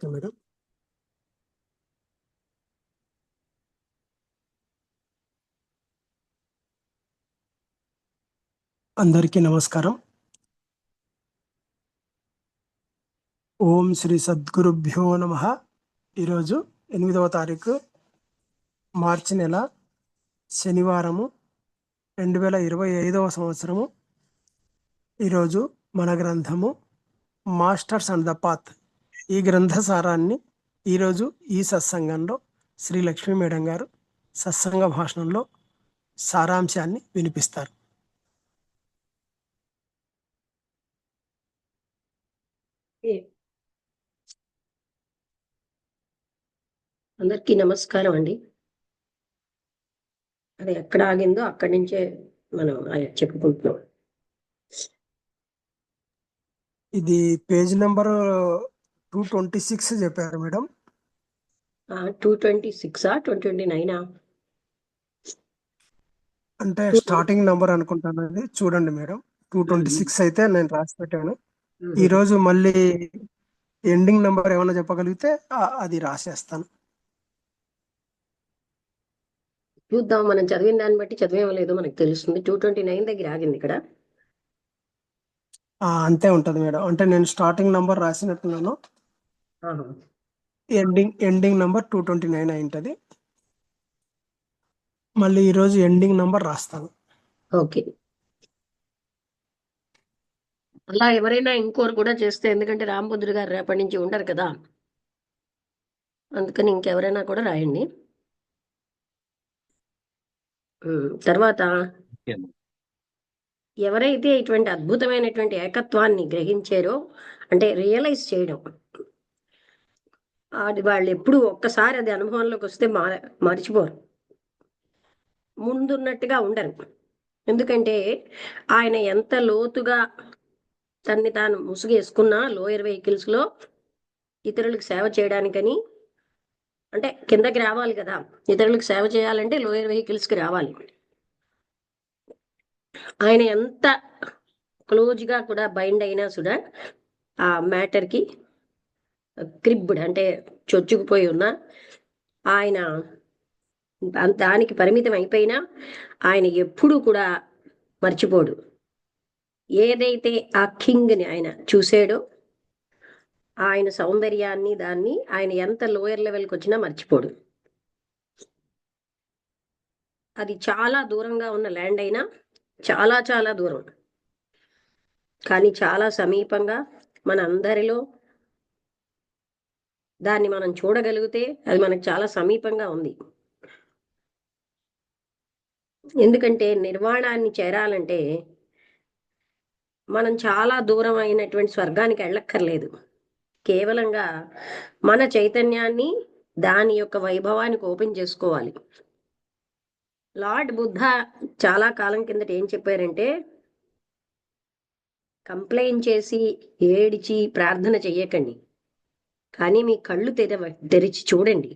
Okay madam. అందరికీ నమస్కారం. ఓం శ్రీ సద్గురుభ్యో నమః. ఈరోజు 8వ తారీఖు మార్చి నెల, శనివారము, 2025 సంవత్సరము. ఈరోజు మన గ్రంథము మాస్టర్స్ అండ్ ద పాత్, ఈ గ్రంథ సారాన్ని ఈరోజు ఈ సత్సంగంలో శ్రీ లక్ష్మీ మేడం గారు సత్సంగ భాషణంలో సారాంశాన్ని వినిపిస్తారు. అందరికీ నమస్కారం అండి. అది ఎక్కడ ఆగిందో అక్కడి నుంచే మనం చెప్పుకుంటున్నాం. ఇది పేజ్ నెంబర్ 226 చెప్పారు మేడం. 226 229 అంటే స్టార్టింగ్ నంబర్ అనుకుంటానండి, చూడండి మేడం. 226 అయితే నేను రాసి పెట్టాను. ఈ రోజు మళ్ళీ ఎండింగ్ నంబర్ ఏమైనా చెప్పగలిగితే అది రాసేస్తాను. చూద్దాం, మనం చదివిన దాన్ని బట్టి చదివేమో లేదో మనకు తెలుస్తుంది. 229 దగ్గర ఆగింది ఇక్కడ. అంతే ఉంటది మేడం. అంటే నేను స్టార్టింగ్ నంబర్ రాసినట్టున్నాను, ఎండింగ్ నంబర్ 229 అయింటది. మళ్ళీ ఈ రోజు ఎండింగ్ నంబర్ రాస్తాను. ఓకే, అలా ఎవరైనా ఇంకోరు కూడా చేస్తే, ఎందుకంటే రాంభద్రు గారు రేపటి నుంచి ఉండరు కదా, అందుకని ఇంకెవరైనా కూడా రాయండి. తర్వాత ఎవరైతే ఇటువంటి అద్భుతమైనటువంటి ఏకత్వాన్ని గ్రహించారో, అంటే రియలైజ్ చేయడం, అది వాళ్ళు ఎప్పుడు ఒక్కసారి అది అనుభవంలోకి వస్తే మర్చిపోరు, ముందున్నట్టుగా ఉండరు. ఎందుకంటే ఆయన ఎంత లోతుగా తన్ని తాను ముసుగేసుకున్నా లోయర్ వెహికల్స్లో ఇతరులకు సేవ చేయడానికని, అంటే కిందకి రావాలి కదా, ఇతరులకు సేవ చేయాలంటే లోయర్ వెహికల్స్కి రావాలి. ఆయన ఎంత క్లోజ్గా కూడా బైండ్ అయినా కూడా ఆ మ్యాటర్కి క్రిబ్డ్, అంటే చొచ్చుకుపోయి ఉన్న ఆయన దానికి పరిమితం అయిపోయినా ఆయన ఎప్పుడూ కూడా మర్చిపోడు. ఏదైతే ఆ కింగ్ని ఆయన చూసాడో, ఆయన సౌందర్యాన్ని, దాన్ని ఆయన ఎంత లోయర్ లెవెల్కి వచ్చినా మర్చిపోడు. అది చాలా దూరంగా ఉన్న ల్యాండ్ అయినా, చాలా చాలా దూరం, కానీ చాలా సమీపంగా మన అందరిలో దాన్ని మనం చూడగలిగితే అది మనకు చాలా సమీపంగా ఉంది. ఎందుకంటే నిర్వాణాన్ని చేరాలంటే మనం చాలా దూరం అయినటువంటి స్వర్గానికి వెళ్ళక్కర్లేదు. కేవలంగా మన చైతన్యాన్ని, దాని యొక్క వైభవానికి ఓపెన్ చేసుకోవాలి. లార్డ్ బుద్ధ చాలా కాలం కిందట ఏం చెప్పారంటే, కంప్లైంట్ చేసి ఏడిచి ప్రార్థన చెయ్యకండి, కానీ మీ కళ్ళు తెరిచి చూడండి.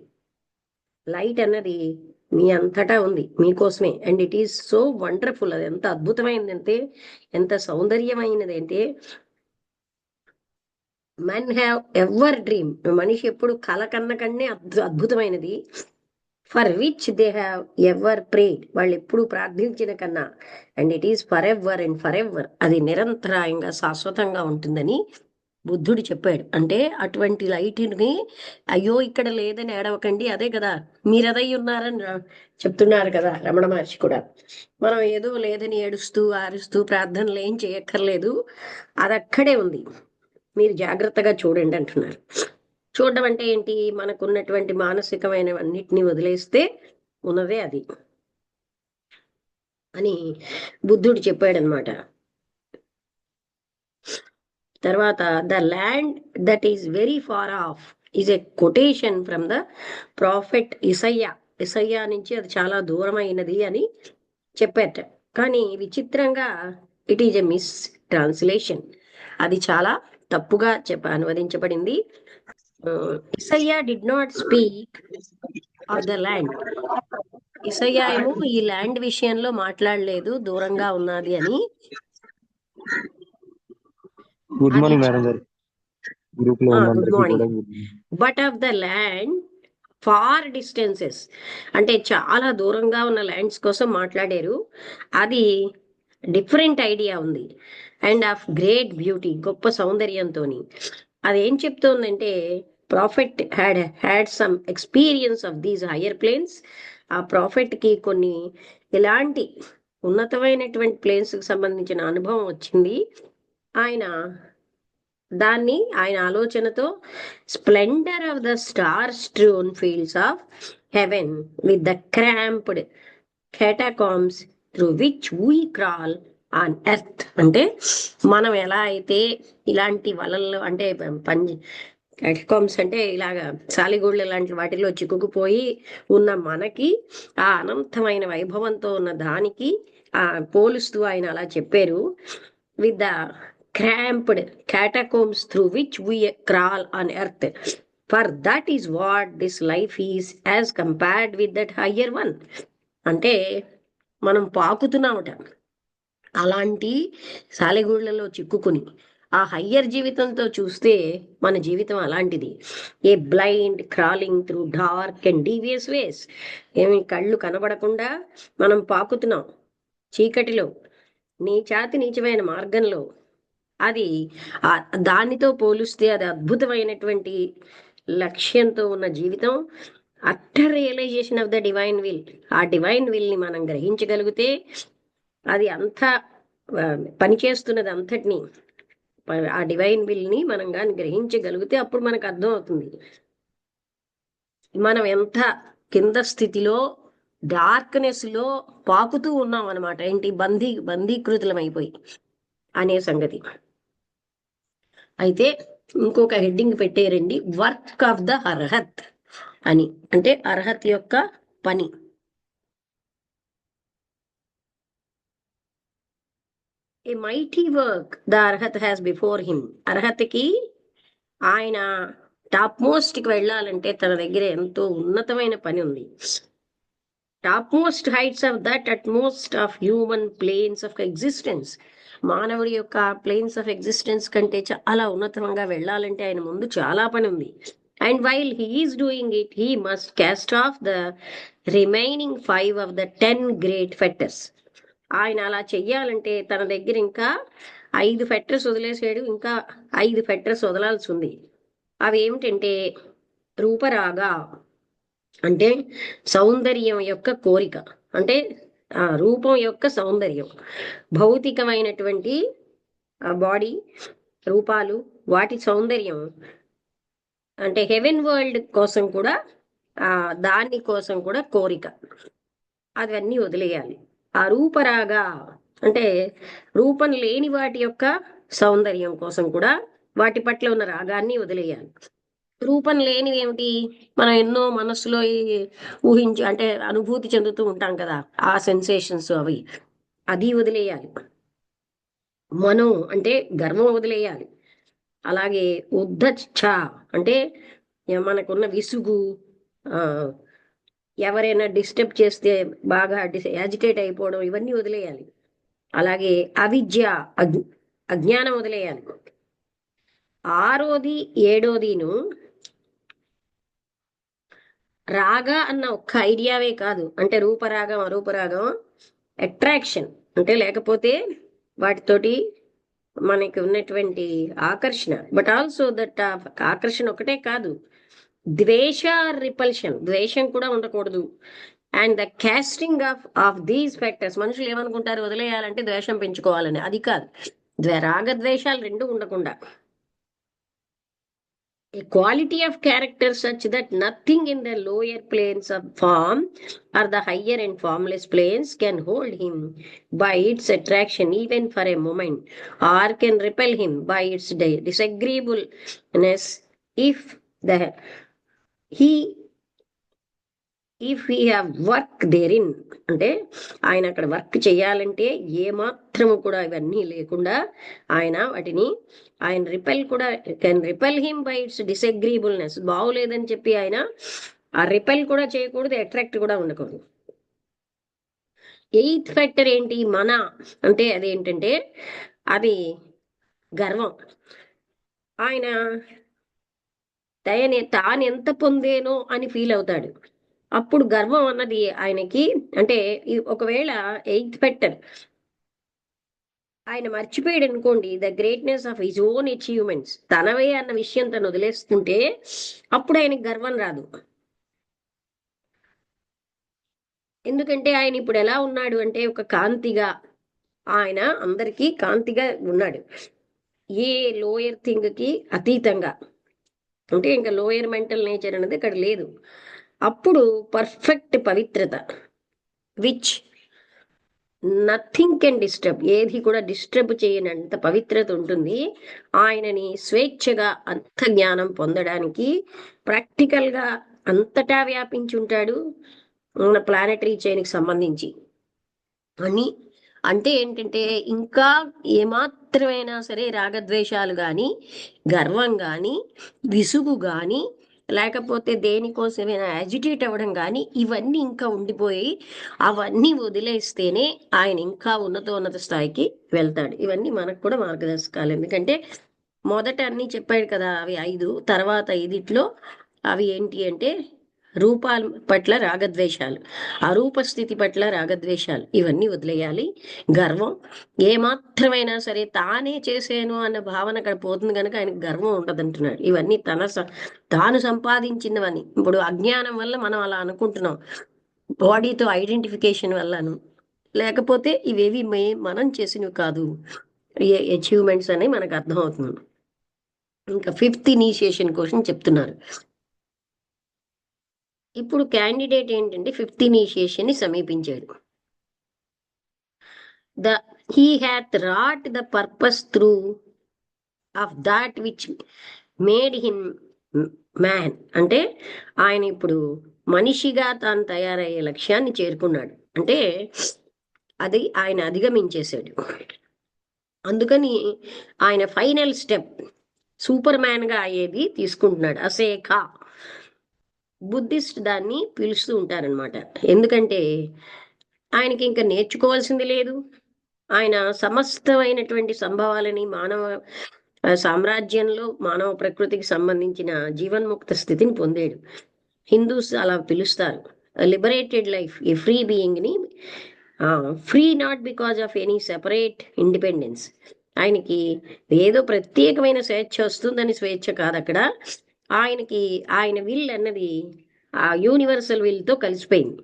లైట్ అన్నది మీ అంతటా ఉంది, మీకోసమే. And it is so wonderful. అది ఎంత అద్భుతమైనదంటే, ఎంత సౌందర్యమైనది అంటే, మెన్ హ్యావ్ ఎవర్ డ్రీమ్, మనిషి ఎప్పుడు కల కన్నా అద్భుతమైనది. For which they have ever prayed, వాళ్ళు ఎప్పుడు ప్రార్థించిన కన్నా. And it is for ever and for ever, అది నిరంతరాయంగా శాశ్వతంగా ఉంటుందని బుద్ధుడు చెప్పాడు. అంటే అటువంటి లైట్ని అయ్యో ఇక్కడ లేదని ఏడవకండి, అదే కదా మీరు అదై ఉన్నారని చెప్తున్నారు కదా రమణ మహర్షి కూడా. మనం ఏదో లేదని ఏడుస్తూ ఆరుస్తూ ప్రార్థనలు ఏం చేయక్కర్లేదు, అది అక్కడే ఉంది, మీరు జాగ్రత్తగా చూడండి అంటున్నారు. చూడడం అంటే ఏంటి? మనకున్నటువంటి మానసికమైనవన్నిటిని వదిలేస్తే ఉన్నదే అది అని బుద్ధుడు చెప్పాడనమాట. తర్వాత the land that is very far off is a quotation from the prophet Isaiah. Isaiah నుంచి అది చాలా దూరమైనది అని చెప్పారట. కానీ విచిత్రంగా it is a mistranslation, అది చాలా తప్పుగా అనువదించబడింది. Isaiah did not speak of the land. Isaiah ఏమో ఈ ల్యాండ్ విషయంలో మాట్లాడలేదు, దూరంగా ఉన్నది అని. గుడ్ మార్నింగ్ మేడం గారు. గ్రూప్ లో గుడ్ ఉన్నందరికీ మార్నింగ్. కూడా good morning. But off the land far distances, అంటే చాలా దూరంగా ఉన్న ల్యాండ్స్ కోసం మాట్లాడారు. అది డిఫరెంట్ ఐడియా ఉంది. అండ్ ఆఫ్ గ్రేట్ బ్యూటీ, గొప్ప సౌందర్యంతో. అదేం చెప్తోందంటే prophet had some experience of these higher planes. ఆ ప్రాఫిట్ కి కొన్ని ఇలాంటి ఉన్నతమైనటువంటి ప్లేన్స్ కి సంబంధించిన అనుభవం వచ్చింది. ఆయన ఆయన ఆలోచనతో splendour of the star strewn fields of heaven with the cramped catacombs through which we crawl on earth, అంటే మనం ఎలా అయితే ఇలాంటి వలల్లో అంటే క్యాటకాంబ్స్ అంటే ఇలాగా సాలిగూళ్ళ లాంటి వాటిలో చిక్కుకుపోయి ఉన్న మనకి ఆ అనంతమైన వైభవంతో ఉన్న దానికి పోలుస్తూ ఆయన అలా చెప్పారు. With the cramped catacombs through which we crawl on earth, for that is what this life is as compared with that higher one. అంటే మనం పాకుతున్నామట అలాంటి సాలెగూళ్ళలో చిక్కుకుని. ఆ హయ్యర్ జీవితంతో చూస్తే మన జీవితం అలాంటిది. A blind crawling through dark and devious ways, ఏమి కళ్ళు కనబడకుండా మనం పాకుతున్నాం చీకటిలో, నీచమైన మార్గంలో. అది దానితో పోలిస్తే అది అద్భుతమైనటువంటి లక్ష్యంతో ఉన్న జీవితం. Utter realization of the divine will, ఆ డివైన్ విల్ ని మనం గ్రహించగలిగితే, అది అంతా పనిచేస్తున్నది అంతటినీ, ఆ డివైన్ విల్ ని మనం కానీ గ్రహించగలిగితే అప్పుడు మనకు అర్థం అవుతుంది మనం ఎంత కింద స్థితిలో డార్క్నెస్ లో పాకుతూ ఉన్నాం అనమాట. ఏంటి బందీకృతులం అయిపోయి అనే సంగతి. అయితే ఇంకొక హెడ్డింగ్ పెట్టారండి, వర్క్ ఆఫ్ ద అర్హత్ అని. అంటే అర్హత్ యొక్క పని. A mighty work the Arhat has before him. అర్హత్కి ఆయన టాప్ మోస్ట్ కి వెళ్ళాలంటే తన దగ్గర ఎంతో ఉన్నతమైన పని ఉంది. Top most heights of that utmost of human planes of existence. మానవుడి యొక్క ప్లేన్స్ ఆఫ్ ఎగ్జిస్టెన్స్ కంటే చాలా ఉన్నతంగా వెళ్ళాలంటే ఆయన ముందు చాలా పని ఉంది. And while he is doing it, he must caste of the remaining 5 of the 10 great fetters. ఆయన అలా చెయ్యాలంటే తన దగ్గర ఇంకా 5 ఫెట్టర్స్ వదిలేసాడు, ఇంకా 5 ఫెట్టర్స్ వదలాల్సి ఉంది. అవి ఏమిటంటే రూపరాగా, అంటే సౌందర్యం యొక్క కోరిక, అంటే రూపం యొక్క సౌందర్యం, భౌతికమైనటువంటి బాడీ రూపాలు, వాటి సౌందర్యం. అంటే హెవెన్ వరల్డ్ కోసం కూడా దాని కోసం కూడా కోరిక, అవన్నీ వదిలేయాలి. ఆ రూపరాగా అంటే రూపం లేని వాటి యొక్క సౌందర్యం కోసం కూడా వాటి పట్ల ఉన్న రాగాన్ని వదిలేయాలి. రూపం లేనివి ఏమిటి, మనం ఎన్నో మనస్సులో ఊహించి అంటే అనుభూతి చెందుతూ ఉంటాం కదా, ఆ సెన్సేషన్స్ అవి, అది వదిలేయాలి. మనం అంటే గర్వం వదిలేయాలి. అలాగే ఉద్ధచ్ఛ అంటే మనకున్న విసుగు, ఎవరైనా డిస్టర్బ్ చేస్తే బాగా యాజిటేట్ అయిపోవడం, ఇవన్నీ వదిలేయాలి. అలాగే అవిద్య అజ్ఞానం వదిలేయాలి. 6వ 7వదిను రాగ అన్న ఒక్క ఐడియావే కాదు, అంటే రూపరాగం అరూపరాగం అట్రాక్షన్, అంటే లేకపోతే వాటితోటి మనకి ఉన్నటువంటి ఆకర్షణ. బట్ ఆల్సో దట్ ఆకర్షణ ఒకటే కాదు, ద్వేష రిపల్షన్, ద్వేషం కూడా ఉండకూడదు. And the casting of these factors. మనుషులు ఏమనుకుంటారు, వదిలేయాలంటే ద్వేషం పెంచుకోవాలని, అది కాదు. రాగద్వేషాలు రెండు ఉండకుండా. A quality of character such that nothing in the lower planes of form or the higher and formless planes can hold him by its attraction even for a moment, or can repel him by its disagreeableness if he have work therein. అంటే ఆయన అక్కడ work చేయాలంటే ఏమాత్రము కూడా ఇవన్నీ లేకుండా ఆయన repel కూడా, can repel him by its disagreeableness. బాగులేదని చెప్పి ఆయన ఆ రిపెల్ కూడా చేయకూడదు, అట్రాక్ట్ కూడా ఉండకూడదు. 8th ఫ్యాక్టర్ ఏంటి, మన అంటే అదేంటంటే అది గర్వం. ఆయన తాను ఎంత పొందేనో అని ఫీల్ అవుతాడు. అప్పుడు గర్వం అన్నది ఆయనకి, అంటే ఒకవేళ ఎయిత్ పెట్టర్ ఆయన మర్చిపోయాడు అనుకోండి the greatness of his own achievements, తనవే అన్న విషయం తను వదిలేస్తుంటే అప్పుడు ఆయనకి గర్వం రాదు. ఎందుకంటే ఆయన ఇప్పుడు ఎలా ఉన్నాడు అంటే ఒక కాంతిగా, ఆయన అందరికీ కాంతిగా ఉన్నాడు, ఏ లోయర్ థింగ్ కి అతీతంగా. అంటే ఇంకా లోయర్ మెంటల్ నేచర్ అనేది ఇక్కడ లేదు. అప్పుడు పర్ఫెక్ట్ పవిత్రత, విచ్ నథింగ్ కెన్ డిస్టర్బ్, ఏది కూడా డిస్టర్బ్ చేయనంత పవిత్రత ఉంటుంది. ఆయనని స్వేచ్ఛగా అంత జ్ఞానం పొందడానికి ప్రాక్టికల్ గా అంతటా వ్యాపించి ఉంటాడు మన ప్లానెటరీ చైన్కి సంబంధించి అని. అంటే ఏంటంటే ఇంకా ఏమాత్రమైనా సరే రాగద్వేషాలు కానీ, గర్వం కానీ, విసుగు కానీ, లేకపోతే దేనికోసమైనా యాజిటేట్ అవ్వడం కానీ, ఇవన్నీ ఇంకా ఉండిపోయి అవన్నీ వదిలేస్తేనే ఆయన ఇంకా ఉన్నత స్థాయికి వెళ్తాడు. ఇవన్నీ మనకు కూడా మార్గదర్శకాలు. ఎందుకంటే మొదట అన్ని చెప్పాడు కదా, అవి 5, తర్వాత 5 అవి ఏంటి అంటే రూపాల పట్ల రాగద్వేషాలు, అరూప స్థితి పట్ల రాగద్వేషాలు, ఇవన్నీ వదిలేయాలి. గర్వం ఏమాత్రమైనా సరే తానే చేసాను అన్న భావన అక్కడ పోతుంది కనుక ఆయనకు గర్వం ఉండదంటున్నాడు. ఇవన్నీ తాను సంపాదించినవని. ఇప్పుడు అజ్ఞానం వల్ల మనం అలా అనుకుంటున్నాం, బాడీతో ఐడెంటిఫికేషన్ వల్లను, లేకపోతే ఇవేవి మనం చేసినవి కాదు, అచీవ్మెంట్స్ అని మనకు అర్థమవుతుంది. ఇంకా 5th ఇనిషియేషన్ క్వశ్చన్ చెప్తున్నారు. ఇప్పుడు క్యాండిడేట్ ఏంటంటే 5th ఇనిషియేషన్ ని సమీపించాడు. He hath wrought the purpose through of that which made him man. అంటే ఆయన ఇప్పుడు మనిషిగా తాను తయారయ్యే లక్ష్యాన్ని చేరుకున్నాడు. అంటే అది ఆయన అధిగమించేశాడు. అందుకని ఆయన ఫైనల్ స్టెప్ సూపర్ మ్యాన్ గా అయ్యేది తీసుకుంటున్నాడు. అసేఖ బుద్ధిస్ట్ దాన్ని పిలుస్తూ ఉంటారనమాట. ఎందుకంటే ఆయనకి ఇంకా నేర్చుకోవాల్సింది లేదు. ఆయన సమస్తమైనటువంటి సంభవాలని మానవ సామ్రాజ్యంలో మానవ ప్రకృతికి సంబంధించిన జీవన్ముక్త స్థితిని పొందాడు. హిందూస్ అలా పిలుస్తారు లిబరేటెడ్ లైఫ్, ఏ ఫ్రీ బీయింగ్ ని. Free not because of any separate independence. ఆయనకి ఏదో ప్రత్యేకమైన స్వేచ్ఛ వస్తుందని స్వేచ్ఛ కాదు అక్కడ. ఆయనకి ఆయన విల్ అన్నది ఆ యూనివర్సల్ విల్ తో కలిసిపోయింది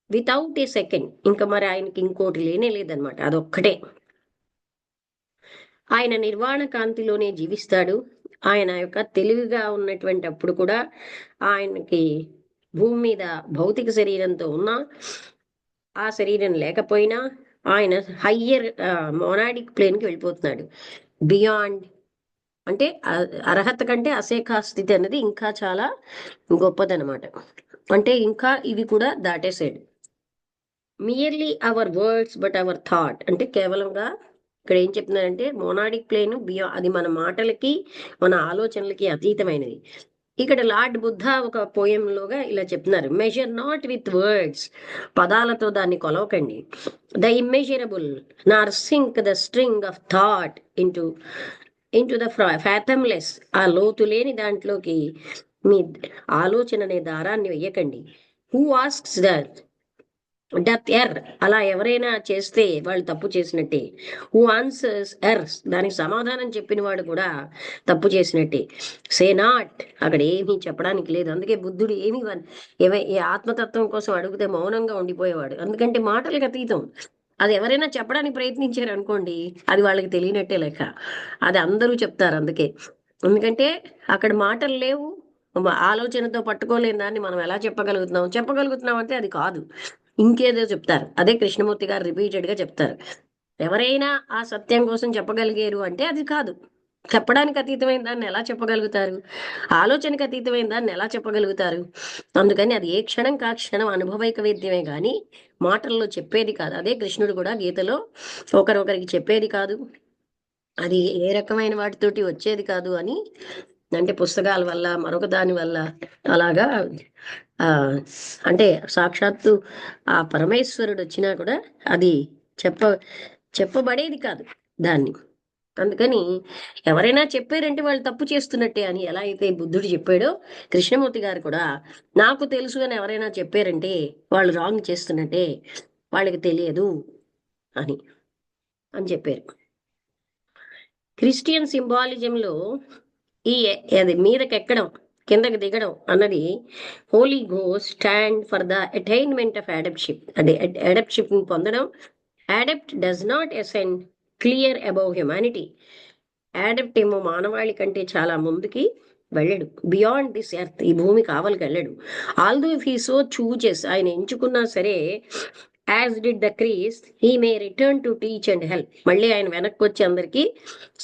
వితౌట్ ఏ సెకండ్. ఇంకా మరి ఆయనకి ఇంకోటి లేనే లేదనమాట, అదొక్కటే. ఆయన నిర్వాణ కాంతిలోనే జీవిస్తాడు. ఆయన యొక్క తెలివిగా ఉన్నటువంటి అప్పుడు కూడా ఆయనకి భూమి మీద భౌతిక శరీరంతో ఉన్నా, ఆ శరీరం లేకపోయినా ఆయన హయ్యర్ మోనాడిక్ ప్లేన్కి వెళ్ళిపోతున్నాడు. బియాండ్ అంటే అర్హత కంటే అసేఖా స్థితి అనేది ఇంకా చాలా గొప్పదనమాట. అంటే ఇంకా ఇవి కూడా దాటేసాడు. Merely our words but our thought, అంటే కేవలంగా ఇక్కడ ఏం చెప్తున్నారంటే మోనాడిక్ ప్లేన్ అది మన మాటలకి మన ఆలోచనలకి అతీతమైనది. ఇక్కడ లార్డ్ బుద్ధ ఒక పోయంలోగా ఇలా చెప్తున్నారు, మెజర్ నాట్ విత్ వర్డ్స్, పదాలతో దాన్ని కొలవకండి. The immeasurable nor sink the string of thought into the fathomless, ఆ లోతు లేని దాంట్లోకి మీ ఆలోచన అనే దారాన్ని వెయ్యకండి. హూ ఆస్క్స్ డత్ ఎర్, అలా ఎవరైనా చేస్తే వాళ్ళు తప్పు చేసినట్టే. హూ ఆన్సర్స్ ఎర్స్, దానికి సమాధానం చెప్పిన వాడు కూడా తప్పు చేసినట్టే. సే నాట్, అక్కడ ఏమీ చెప్పడానికి లేదు. అందుకే బుద్ధుడు ఏ ఆత్మతత్వం కోసం అడిగితే మౌనంగా ఉండిపోయేవాడు. ఎందుకంటే మాటలకు అతీతం. అది ఎవరైనా చెప్పడానికి ప్రయత్నించారు అనుకోండి, అది వాళ్ళకి తెలియనట్టే లెక్క. అది అందరూ చెప్తారు. అందుకే ఎందుకంటే అక్కడ మాటలు లేవు, ఆలోచనతో పట్టుకోలేని దాన్ని మనం ఎలా చెప్పగలుగుతున్నాం అంటే అది కాదు, ఇంకేదో చెప్తారు. అదే కృష్ణమూర్తి గారు రిపీటెడ్ గా చెప్తారు, ఎవరైనా ఆ సత్యం కోసం చెప్పగలిగారు అంటే అది కాదు. చెప్పడానికి అతీతమైన దాన్ని ఎలా చెప్పగలుగుతారు? ఆలోచనకు అతీతమైన దాన్ని ఎలా చెప్పగలుగుతారు? అందుకని అది ఏ క్షణం కా క్షణం అనుభవైక వేద్యమే కానీ మాటల్లో చెప్పేది కాదు. అదే కృష్ణుడు కూడా గీతలో ఒకరొకరికి చెప్పేది కాదు, అది ఏ రకమైన వాటితోటి వచ్చేది కాదు అని. అంటే పుస్తకాల వల్ల మరొక దాని వల్ల అలాగా అంటే సాక్షాత్తు ఆ పరమేశ్వరుడు వచ్చినా కూడా అది చెప్పబడేది కాదు దాన్ని. అందుకని ఎవరైనా చెప్పారంటే వాళ్ళు తప్పు చేస్తున్నట్టే అని ఎలా అయితే బుద్ధుడు చెప్పాడో, కృష్ణమూర్తి గారు కూడా నాకు తెలుసు అని ఎవరైనా చెప్పారంటే వాళ్ళు రాంగ్ చేస్తున్నట్టే, వాళ్ళకి తెలియదు అని అని చెప్పారు. క్రిస్టియన్ సింబాలిజంలో ఈ అది మీదకి ఎక్కడం కిందకి దిగడం అన్నది Holy Ghost stand for the attainment of adeptship. అదే అడప్షిప్ పొందడం. Adept does not ascend clear above humanity. Adept ఏమో మానవాళి కంటే చాలా ముందుకి వెళ్ళడు, బియాండ్ దిస్ ఎర్త్, ఈ భూమి కావలికి వెళ్ళడు. Although if he so chooses, ఆయన ఎంచుకున్నా సరే, as did the Christ, he may return to teach and help, మళ్ళీ ఆయన వెనక్కి వచ్చి అందరికీ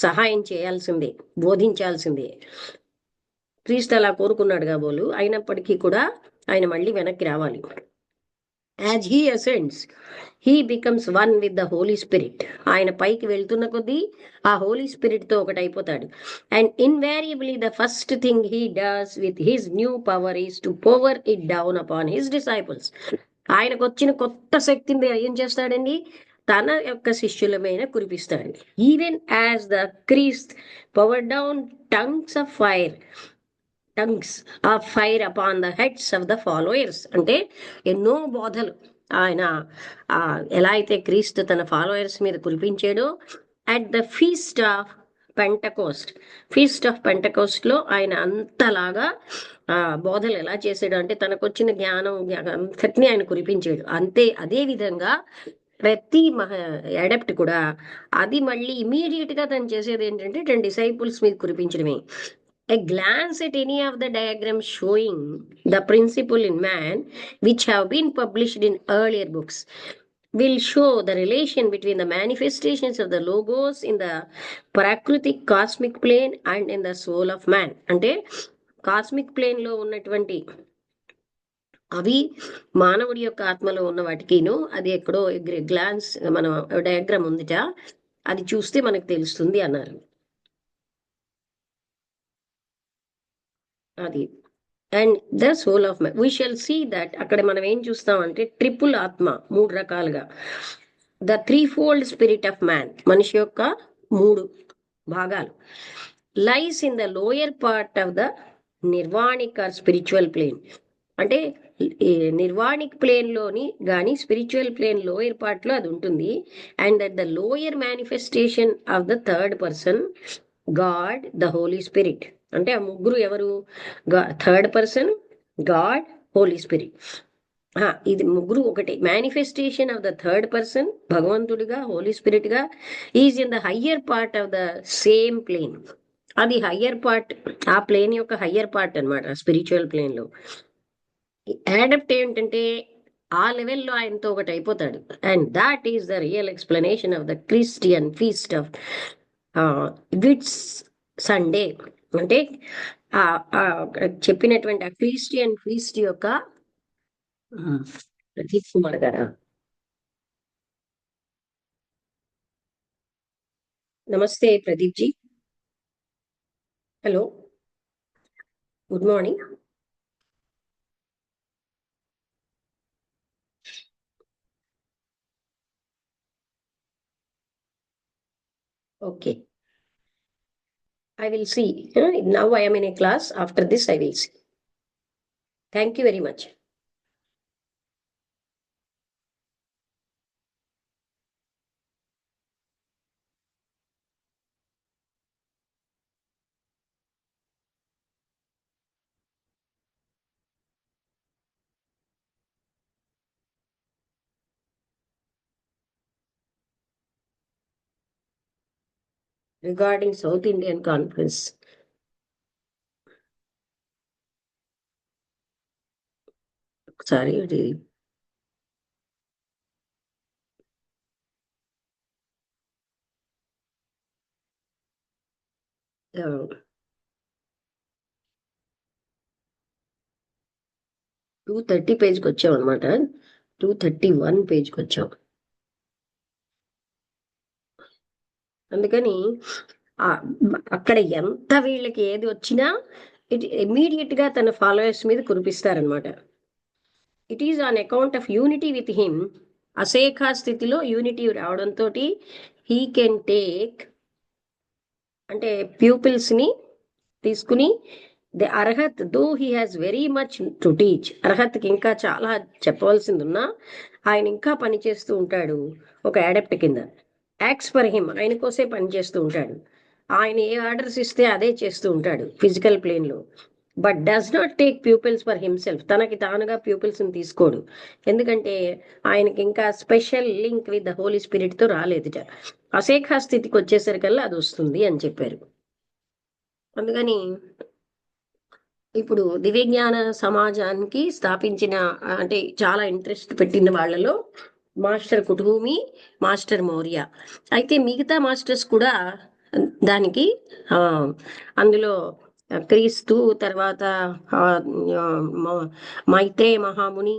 సహాయం చేయాల్సిందే, బోధించాల్సిందే. క్రీస్తు అలా కోరుకున్నాడు కాబోలు, అయినప్పటికీ కూడా ఆయన మళ్ళీ వెనక్కి రావాలి. As he ascends he becomes one with the Holy Spirit. ఆయన పైకి వెళ్తున్న కొద్దీ ఆ హోలీ స్పిరిట్ తో ఒకటి అయిపోతాడు. And invariably the first thing he does with his new power is to pour it down upon his disciples. ఆయనకు వచ్చిన కొత్త శక్తిని ఏం చేస్తాడండి? తన యొక్క శిష్యుల మీద కురిపిస్తాడు. Even as the Christ pour down tongues of fire, tongues of fire upon the heads of the followers. అంటే ఎన్నో బోధలు ఆయన ఎలా అయితే క్రీస్తు తన ఫాలోయర్స్ మీద కురిపించాడో, at the feast of Pentecost, feast of Pentecost లో ఆయన అంతలాగా బోధలు ఎలా చేశాడు అంటే తనకు వచ్చిన జ్ఞానం అంతటినీ ఆయన కురిపించాడు. అంతే అదే విధంగా ప్రతి అడప్ట్ కూడా అది మళ్ళీ ఇమీడియట్ గా తను చేసేది ఏంటంటే 10 డిసైపుల్స్ మీద కురిపించడమే. A glance at any of the diagrams showing the principle in man, which have been published in earlier books, will show the relation between the manifestations of the logos in the prakritic cosmic plane and in the soul of man. అంటే cosmic plane లో ఉన్నటువంటి అవి మానవుడి యొక్క ఆత్మలో ఉన్న వాటికిను అది ఎక్కడో గ్లాన్స్ మనం డయాగ్రామ్ ఉందిట, అది చూస్తే మనకు తెలుస్తుంది అన్నారు. అది and the soul of man, we shall see that. అక్కడ మనం ఏం చూస్తామంటే ట్రిపుల్ ఆత్మ, 3 రకాలుగా. The 3-fold spirit of man, మనిషి యొక్క 3 భాగాలు, lies in the lower part of the nirvanic or spiritual plane. అంటే నిర్వాణిక్ ప్లేన్ లోని కానీ స్పిరిచువల్ ప్లేన్ లోయర్ పార్ట్ లో అది ఉంటుంది. And that the lower manifestation of the third person, God, the Holy Spirit. అంటే ఆ ముగ్గురు ఎవరు? Third person, God, Holy Spirit. ఇది ముగ్గురు ఒకటి. Manifestation of the third person, భగవంతుడిగా, హోలీ స్పిరిట్ గా, is in the higher part of the same plane. అది హయ్యర్ పార్ట్, ఆ ప్లేన్ యొక్క హయ్యర్ పార్ట్ అనమాట స్పిరిచువల్ ప్లేన్ లో. అడాప్ట్ ఏంటంటే ఆ లెవెల్లో ఆయనతో ఒకటి అయిపోతాడు. And that is the real explanation of the Christian feast of Whitsunday. అంటే చెప్పినటువంటి ఆ క్రిస్టియన్ ఫీస్ట్ యొక్క ప్రదీప్ కుమార్ గారా? నమస్తే Pradeep ji. Hello, good morning. Okay, I will see. Now I am in a class. After this, I will see. Thank you very much. Regarding South Indian Conference. Sorry, 230 పేజ్కి వచ్చాం అనమాట. 231 పేజ్కి వచ్చాం. అందుకని అక్కడ ఎంత వీళ్ళకి ఏది వచ్చినా ఇట్ ఇమీడియట్ గా తన ఫాలోయర్స్ మీద కురిపిస్తారనమాట. It is on account of unity with him. Asekha స్థితిలో యూనిటీ రావడంతో హీ కెన్ టేక్ అంటే pupils ని తీసుకుని the Arhat though he has very much to teach, అర్హత్కి ఇంకా చాలా చెప్పవలసింది ఉన్నా ఆయన ఇంకా పని చేస్తూ ఉంటాడు ఒక అడాప్ట్ కింద. యాక్స్ ఫర్ హిమ్, ఆయన కోసే పని చేస్తూ ఉంటాడు. ఆయన ఏ ఆర్డర్స్ ఇస్తే అదే చేస్తూ ఉంటాడు ఫిజికల్ ప్లేన్లో. But does not take pupils for himself, తనకి తానుగా ప్యూపిల్స్ని తీసుకోడు. ఎందుకంటే ఆయనకి ఇంకా special link with the Holy స్పిరిట్తో రాలేదుట. అసేఖా స్థితికి వచ్చేసరికల్లా అది వస్తుంది అని చెప్పారు. అందుకని ఇప్పుడు దివ్యజ్ఞాన సమాజానికి స్థాపించిన అంటే చాలా ఇంట్రెస్ట్ పెట్టిన వాళ్ళలో మాస్టర్ కుటుంబి, మాస్టర్ మౌర్య. అయితే మిగతా మాస్టర్స్ కూడా దానికి అందులో క్రీస్తు తర్వాత మైత్రేయ మహాముని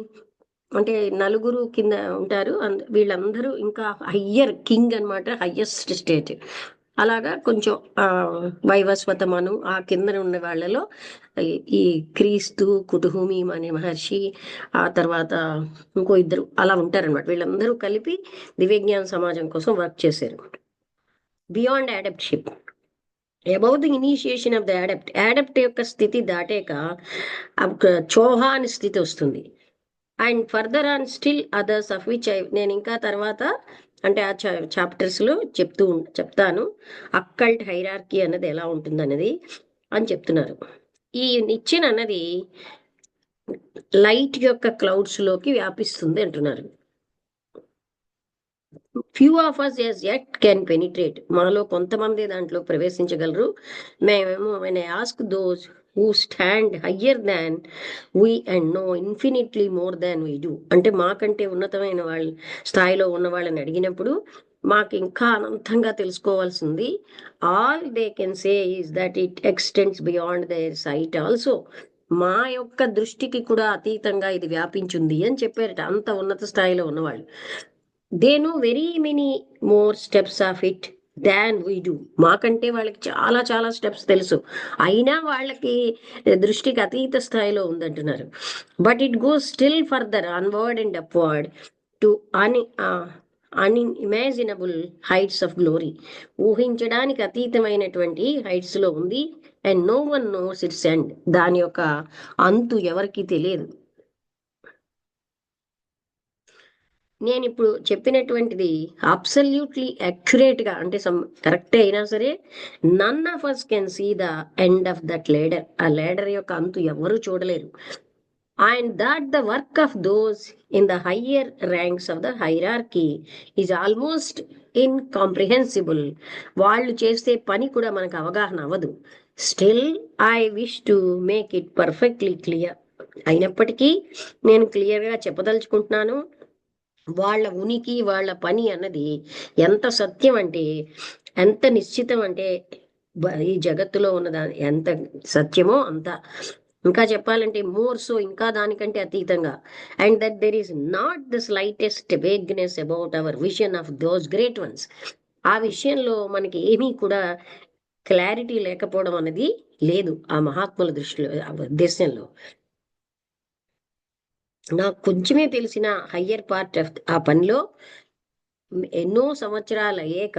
అంటే నలుగురు కింద ఉంటారు. వీళ్ళందరూ ఇంకా హయ్యర్ కింగ్ అనమాట, హయ్యెస్ట్ స్టేట్. అలాగా కొంచెం వైవస్వతమను ఆ కింద ఉన్న వాళ్ళలో ఈ క్రీస్తు, కుటుహుమి అనే మహర్షి, ఆ తర్వాత ఇంకో ఇద్దరు అలా ఉంటారనమాట. వీళ్ళందరూ కలిపి దివ్యజ్ఞాన సమాజం కోసం వర్క్ చేశారు. Beyond adeptship, about the initiation of the adept యొక్క స్థితి దాటాక చోహాన్ స్థితి వస్తుంది. And further on still others of which నేను ఇంకా తర్వాత అంటే ఆ చాప్టర్స్లో చెప్తాను అక్కల్ట్ హైరార్కీ అన్నది ఎలా ఉంటుంది అన్నది అని చెప్తున్నారు. ఈ నిచ్చెన అన్నది లైట్ యొక్క క్లౌడ్స్లోకి వ్యాపిస్తుంది అంటున్నారు. Few of us as yet can penetrate, మనలో కొంతమంది దాంట్లో ప్రవేశించగలరు. మేమేమో when I ask those who stand higher than we and know infinitely more than we do, అంటే మాకంటే ఉన్నతమైన వాళ్ళ స్థాయిలో ఉన్న వాళ్ళని అడిగినప్పుడు మాకు ఇంకా అనంతంగా తెలుసుకోవాల్సింది, all they can say is that it extends beyond their sight also, మా యొక్క దృష్టికి కూడా అతీతంగా ఇది వ్యాపించింది అని చెప్పారట అంత ఉన్నత స్థాయిలో ఉన్నవాళ్ళు. They know very many more steps of it than we do, మాకంటే వాళ్ళకి చాలా చాలా స్టెప్స్ తెలుసు, అయినా వాళ్ళకి దృష్టికి అతీత స్థాయిలో ఉందంటున్నారు. But it goes still further onward and upward to unimaginable heights of glory, ఊహించడానికి అతీతమైనటువంటి హైట్స్ లో ఉంది. And no one knows its end, దాని యొక్క అంతు ఎవరికి తెలియదు. నేను ఇప్పుడు చెప్పినటువంటిది అబ్సల్యూట్లీ అక్యురేట్ గా అంటే కరెక్ట్ అయినా సరే none of us can see the end of that ladder, ఆ లేడర్ యొక్క అంతు ఎవరు చూడలేరు. And that the work of those in the higher ranks of the hierarchy is almost incomprehensible, వాళ్ళు చేసే పని కూడా మనకు అవగాహన అవ్వదు. Still I wish to make it perfectly clear, అయినప్పటికీ నేను క్లియర్గా చెప్పదలుచుకుంటున్నాను వాళ్ళ ఉనికి వాళ్ళ పని అన్నది ఎంత సత్యం అంటే ఎంత నిశ్చితం అంటే ఈ జగత్తులో ఉన్నదా ఎంత సత్యమో అంత, ఇంకా చెప్పాలంటే మోర్ సో ఇంకా దానికంటే అతీతంగా. And that there is not the slightest vagueness about our vision of those great ones, ఆ విషయంలో మనకి ఏమీ కూడా క్లారిటీ లేకపోవడం అనేది లేదు ఆ మహాత్ముల దృష్టిలో ఉద్దేశంలో. నాకు కొంచెమే తెలిసిన హయ్యర్ పార్ట్ ఆఫ్ ఆ పనిలో ఎన్నో సంవత్సరాలు అయ్యాక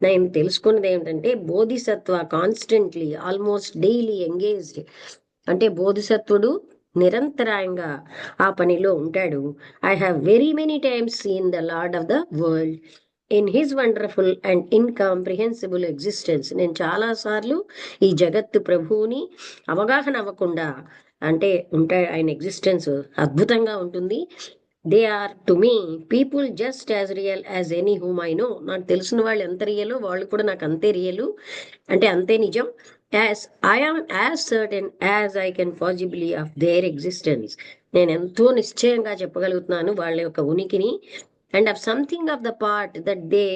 నేను తెలుసుకున్నది ఏమిటంటే Bodhisattva constantly almost daily engaged, అంటే బోధిసత్వుడు నిరంతరాయంగా ఆ పనిలో ఉంటాడు. I have very many times seen the Lord of the World in his wonderful and incomprehensible existence, నేను చాలా సార్లు ఈ జగత్తు ప్రభువుని అవగాహన అవ్వకుండా అంటే ఉంటాయి, ఆయన ఎగ్జిస్టెన్స్ అద్భుతంగా ఉంటుంది. They are to me people just as real as any whom I know, నాకు తెలిసిన వాళ్ళు ఎంత రియలో వాళ్ళు కూడా నాకు అంతే రియలు, అంటే అంతే నిజం. As I am as certain as I can possibly of their existence, నేను ఎంతో నిశ్చయంగా చెప్పగలుగుతున్నాను వాళ్ళ యొక్క ఉనికిని. And of something of the part that they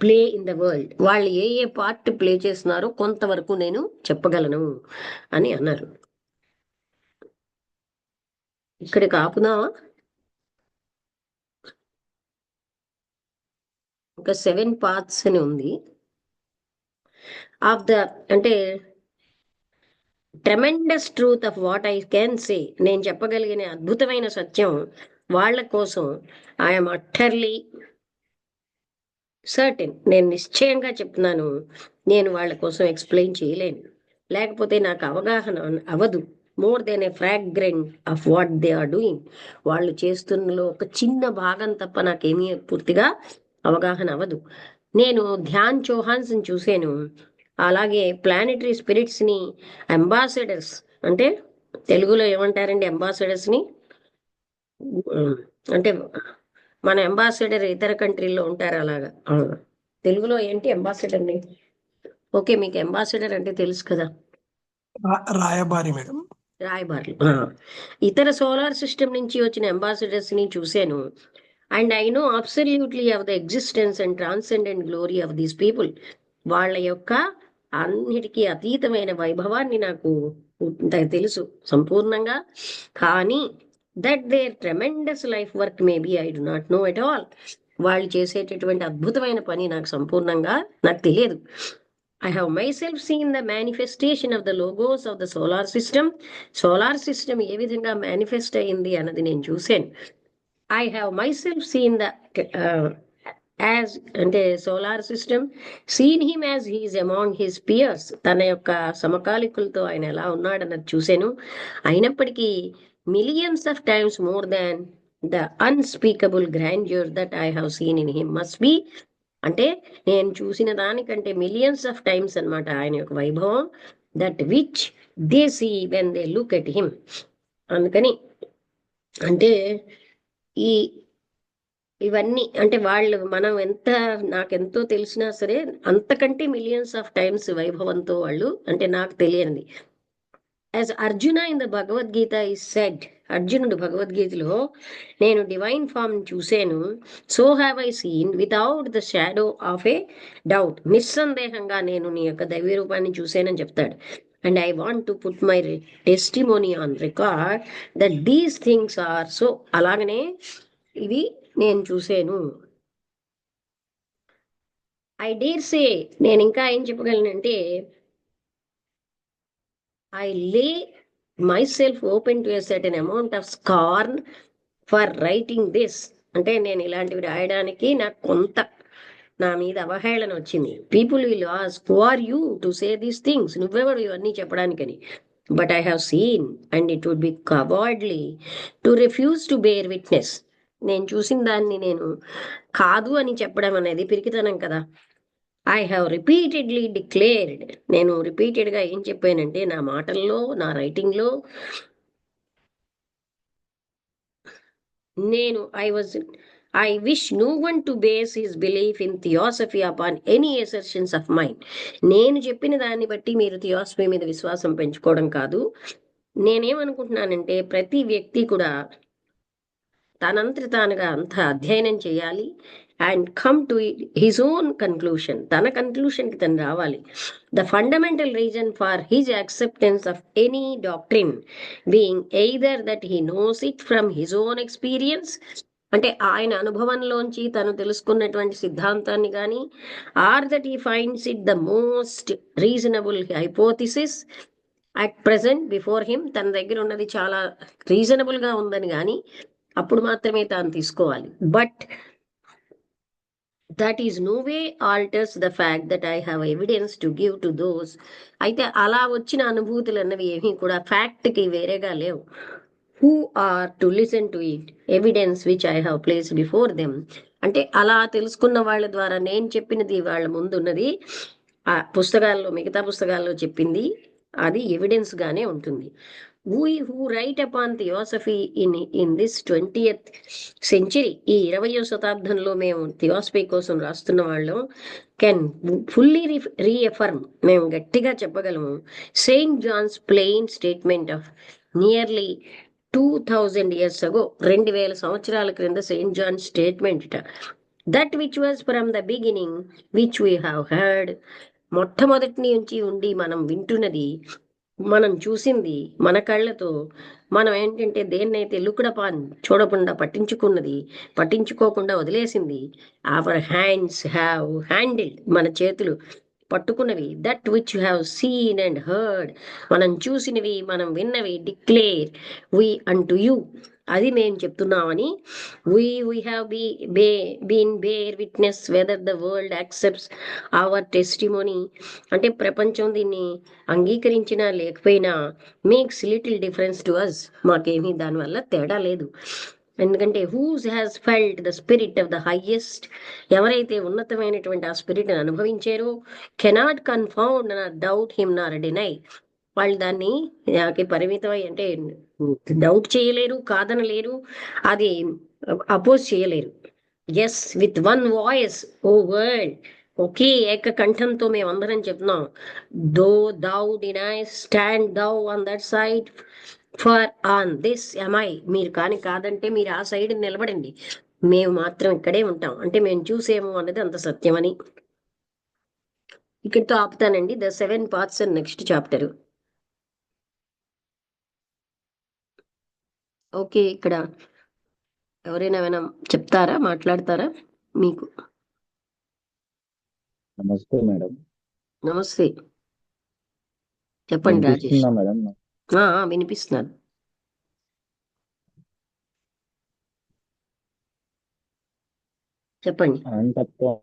play in the world, వాళ్ళు ఏ ఏ పార్ట్ ప్లే చేస్తున్నారో కొంతవరకు నేను చెప్పగలను అని అన్నారు. ఇక్కడికి ఆపుదామా? ఇంకా 7 పార్ట్స్ అని ఉంది ఆఫ్ ద అంటే tremendous truth of what I can say, నేను చెప్పగలిగిన అద్భుతమైన సత్యం వాళ్ళ కోసం ఐఎమ్ అట్టర్లీ సర్టెన్, నేను నిశ్చయంగా చెప్తున్నాను, నేను వాళ్ళ కోసం ఎక్స్ప్లెయిన్ చేయలేను, లేకపోతే నాకు అవగాహన అవదు. More than a fragment of what they are doing. వాళ్ళు చేస్తున్నలో ఒక చిన్న భాగం తప్ప నాకేమీ పూర్తిగా అవగాహన అవ్వదు. నేను ధ్యాన్ చౌహాన్స్ ని చూశాను. అలాగే ప్లానెటరీ స్పిరిట్స్ ని అంబాసిడర్స్, అంటే తెలుగులో ఏమంటారండి అంబాసిడర్స్ ని? అంటే మన అంబాసిడర్ ఇతర కంట్రీల్లో ఉంటారు అలాగా. తెలుగులో ఏంటి అంబాసిడర్ ని? ఓకే, మీకు అంబాసిడర్ అంటే తెలుసు కదా, రాయబారి మేడం. రాయబారులు. ఇతర సోలార్ సిస్టమ్ నుంచి వచ్చిన అంబాసిడర్స్ ని చూశాను. And I know absolutely of the existence and transcendent glory of these people. వాళ్ళ యొక్క అన్నిటికీ అతీతమైన వైభవాన్ని నాకు తెలుసు సంపూర్ణంగా. కానీ that their tremendous life work maybe I do not know at all. వాళ్ళు చేసేటటువంటి అద్భుతమైన పని నాకు సంపూర్ణంగా నాకు తెలియదు. I have myself seen the manifestation of the logos of the solar system. Solar system ఏ విధంగా మేనిఫెస్ట్ అయింది అన్నది నేను చూశాను. I have myself seen the as అంటే solar system, seen him as he's among his peers. తన యొక్క సమకాలికులతో ఆయన ఎలా ఉన్నాడన్నది చూశాను. అయినప్పటికీ millions of times more than the unspeakable grandeur that I have seen in him must be. అంటే నేను చూసిన దానికంటే మిలియన్స్ ఆఫ్ టైమ్స్ అన్నమాట ఆయన యొక్క వైభవం. That which they see when they look at him. అందుకని అంటే ఈ ఇవన్నీ అంటే వాళ్ళు మనం ఎంత నాకెంతో తెలిసినా సరే అంతకంటే మిలియన్స్ ఆఫ్ టైమ్స్ వైభవంతో వాళ్ళు అంటే నాకు తెలియనిది. As Arjuna in the Bhagavad Gita is said, అర్జునుడు భగవద్గీతలో నేను డివైన్ ఫామ్ చూశాను. So have I seen without the shadow of a doubt. నిస్సందేహంగా నేను నీ యొక్క దైవ రూపాన్ని చూశానని చెప్తాడు. And I want to put my testimony on record that these things are so. అలాగనే ఇవి నేను చూశాను. ఐ డేర్ సే, నేను ఇంకా ఏం చెప్పగలనంటే I lay myself open to a certain amount of scorn for writing this. అంటే నేను ఇలాంటివి రాయడానికి నాకు కొంత నా మీద అవహేళన వచ్చింది. People will ask who are you to say these things, నువ్వెవడు ఇవన్నీ చెప్పడానికని. But I have seen and it would be cowardly to refuse to bear witness. నేను చూసిన దాన్ని నేను కాదు అని చెప్పడం అనేది పిరికితనం కదా. ఐ హ్యావ్ రిపీటెడ్లీ డిక్లేర్డ్, నేను రిపీటెడ్గా ఏం చెప్పానంటే నా మాటల్లో నా రైటింగ్లో నేను I wish no one to base his belief in theosophy upon any assertions of mind. నేను చెప్పిన దాన్ని బట్టి మీరు థియాసఫీ మీద విశ్వాసం పెంచుకోవడం కాదు. నేనేమనుకుంటున్నానంటే ప్రతి వ్యక్తి కూడా తనంతట తానుగా అంత అధ్యయనం చేయాలి and come to his own conclusion. తన కన్క్లూషన్కి తను రావాలి. The fundamental reason for his acceptance of any doctrine being either that he knows it from his own experience, అంటే ఆయన అనుభవంలోంచి తను తెలుసుకున్నటువంటి సిద్ధాంతాన్ని కానీ, or that he finds it the most reasonable hypothesis at present before him. తన దగ్గర ఉన్నది చాలా రీజనబుల్గా ఉందని కానీ అప్పుడు మాత్రమే తాను తీసుకోవాలి. But that is no way alters the fact that I have evidence to give to those. అయితే అలా వచ్చిన అనుభూతులు అన్నవి ఏమీ కూడా ఫ్యాక్ట్కి వేరేగా లేవు. Who are to listen to it evidence which I have place before them. అంటే అలా తెలుసుకున్న వాళ్ళ ద్వారా నేను చెప్పినది వాళ్ళ ముందు ఉన్నది ఆ పుస్తకాల్లో, మిగతా పుస్తకాల్లో చెప్పింది అది ఎవిడెన్స్ గానే ఉంటుంది. We who write upon theosophy in this 20th century, ఈ 20వ శతాబ్దంలో మేము థియాసఫీ కోసం రాస్తున్న వాళ్ళం కెన్ ఫుల్లీ రీఎఫర్మ్, మేము గట్టిగా చెప్పగలము Saint John's plain statement of nearly 2000 years ago, 2000 సంవత్సరాల క్రింద Saint John statement that which was from the beginning which we have heard. మొట్టమొదటి నుంచి ఉండి మనం వింటున్నది, మనం చూసింది మన కళ్ళతో, మనం ఏంటంటే దేన్నైతే లుక్డపాన్ చూడకుండా పట్టించుకోకుండా వదిలేసింది, అవర్ హ్యాండ్స్ హ్యావ్ హ్యాండిల్డ్, మన చేతులు పట్టుకున్నవి, that which have seen and heard, మనం చూసినవి మనం విన్నవి, డిక్లేర్ వి అంటు యూ, అది మేము చెప్తున్నామని we have been bear witness whether the world accepts our testimony. అంటే ప్రపంచం దీన్ని అంగీకరించినా లేకపోయినా makes little difference to us. మాకేమీ దానివల్ల తేడా లేదు. ఎందుకంటే whose has felt the spirit of the highest, ఎవరైతే ఉన్నతమైనటువంటి ఆ స్పిరిట్ అనుభవించారో, cannot confound nor doubt him nor deny, వాళ్ళు దాన్ని పరిమితం అంటే డౌట్ చేయలేరు, కాదనలేరు, అది అపోజ్ చేయలేరు. Yes, with one voice O world, ఒకే ఏక కంఠంతో మేమందరం చెప్తున్నాం, though thou deny stand thou on that side, for on this am I. మీరు కానీ కాదంటే మీరు ఆ సైడ్ నిలబడండి, మేము మాత్రం ఇక్కడే ఉంటాం. అంటే మేము చూసేము అన్నది అంత సత్యమని. ఇక్కడితో ఆపుతానండి. The 7 parts next chapter. Okay, ఇక్కడ ఎవరైనా ఏమైనా చెప్తారా, మాట్లాడతారా? మీకు నమస్తే మేడం. నమస్తే, చెప్పండి రాజేష్. వినిపిస్తుందా మేడం? వినిపిస్తున్నారు, చెప్పండి. అనంతత్వం